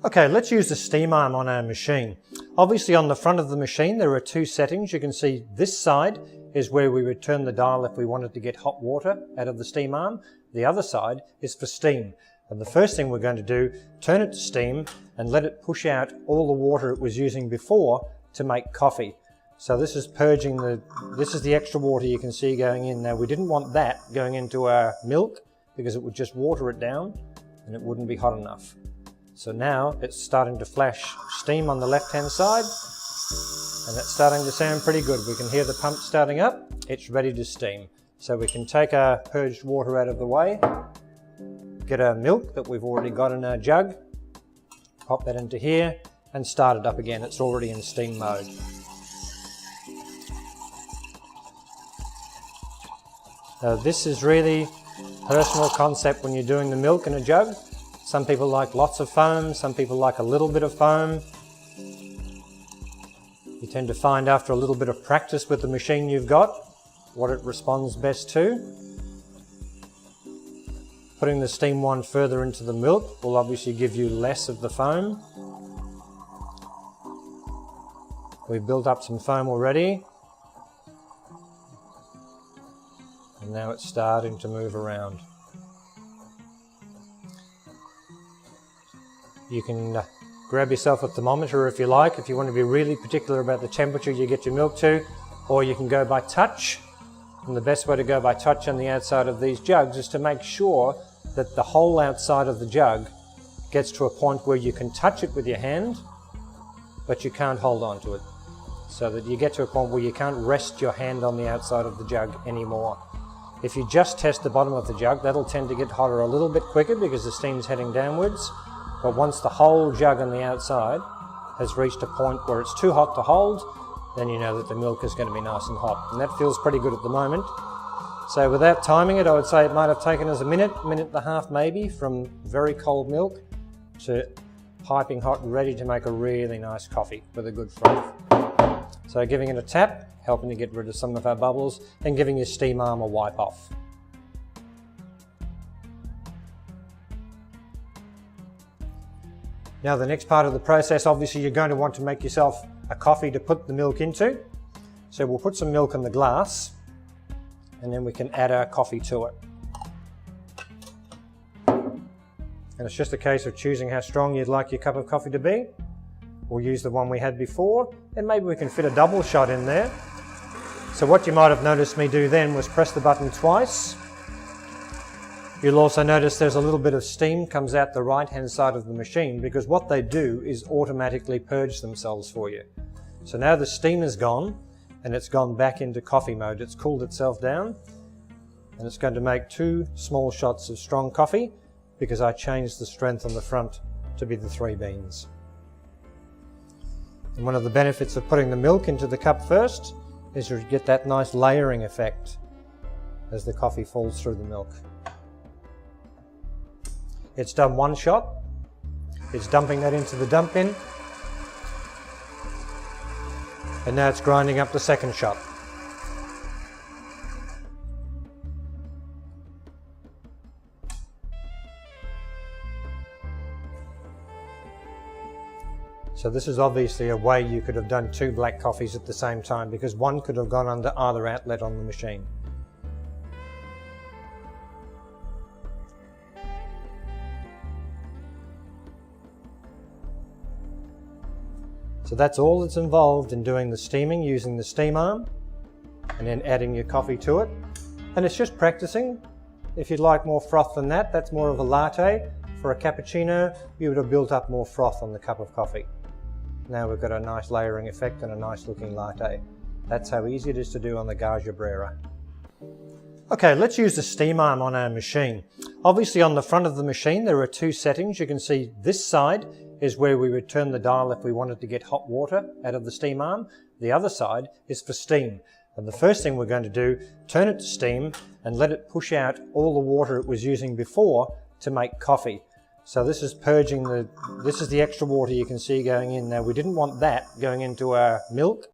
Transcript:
Okay, let's use the steam arm on our machine. Obviously on the front of the machine there are two settings. You can see this side is where we would turn the dial if we wanted to get hot water out of the steam arm. The other side is for steam. And the first thing we're going to do, turn it to steam and let it push out all the water it was using before to make coffee. So this is purging this is the extra water you can see going in. Now we didn't want that going into our milk because it would just water it down and it wouldn't be hot enough. So now it's starting to flash steam on the left-hand side and it's starting to sound pretty good. We can hear the pump starting up. It's ready to steam. So we can take our purged water out of the way, get our milk that we've already got in our jug, pop that into here and start it up again. It's already in steam mode. Now this is really personal concept when you're doing the milk in a jug. Some people like lots of foam, some people like a little bit of foam. You tend to find after a little bit of practice with the machine you've got what it responds best to. Putting the steam one further into the milk will obviously give you less of the foam. We've built up some foam already. And now it's starting to move around. You can grab yourself a thermometer if you like, if you want to be really particular about the temperature you get your milk to, or you can go by touch. And the best way to go by touch on the outside of these jugs is to make sure that the whole outside of the jug gets to a point where you can touch it with your hand, but you can't hold on to it. So that you get to a point where you can't rest your hand on the outside of the jug anymore. If you just test the bottom of the jug, that'll tend to get hotter a little bit quicker because the steam's heading downwards. But once the whole jug on the outside has reached a point where it's too hot to hold, then you know that the milk is going to be nice and hot. And that feels pretty good at the moment. So without timing it, I would say it might have taken us a minute and a half maybe, from very cold milk to piping hot, ready to make a really nice coffee with a good froth. So giving it a tap, helping to get rid of some of our bubbles, and giving your steam arm a wipe off. Now the next part of the process, obviously you're going to want to make yourself a coffee to put the milk into. So we'll put some milk in the glass and then we can add our coffee to it. And it's just a case of choosing how strong you'd like your cup of coffee to be. We'll use the one we had before, and maybe we can fit a double shot in there. So what you might have noticed me do then was press the button twice. You'll also notice there's a little bit of steam comes out the right-hand side of the machine, because what they do is automatically purge themselves for you. So now the steam is gone and it's gone back into coffee mode. It's cooled itself down and it's going to make 2 small shots of strong coffee because I changed the strength on the front to be the 3 beans. And one of the benefits of putting the milk into the cup first is you get that nice layering effect as the coffee falls through the milk. It's done 1 shot. It's dumping that into the dump bin. And now it's grinding up the 2nd shot. So this is obviously a way you could have done 2 black coffees at the same time, because one could have gone under either outlet on the machine. So that's all that's involved in doing the steaming using the steam arm and then adding your coffee to it. And it's just practicing. If you'd like more froth than that, that's more of a latte. For a cappuccino, you would have built up more froth on the cup of coffee. Now we've got a nice layering effect and a nice looking latte. That's how easy it is to do on the Gaggia Brera. Okay, let's use the steam arm on our machine. Obviously on the front of the machine there are 2 settings. You can see this side is where we would turn the dial if we wanted to get hot water out of the steam arm. The other side is for steam. And the first thing we're going to do, turn it to steam and let it push out all the water it was using before to make coffee. So this is purging this is the extra water you can see going in. Now we didn't want that going into our milk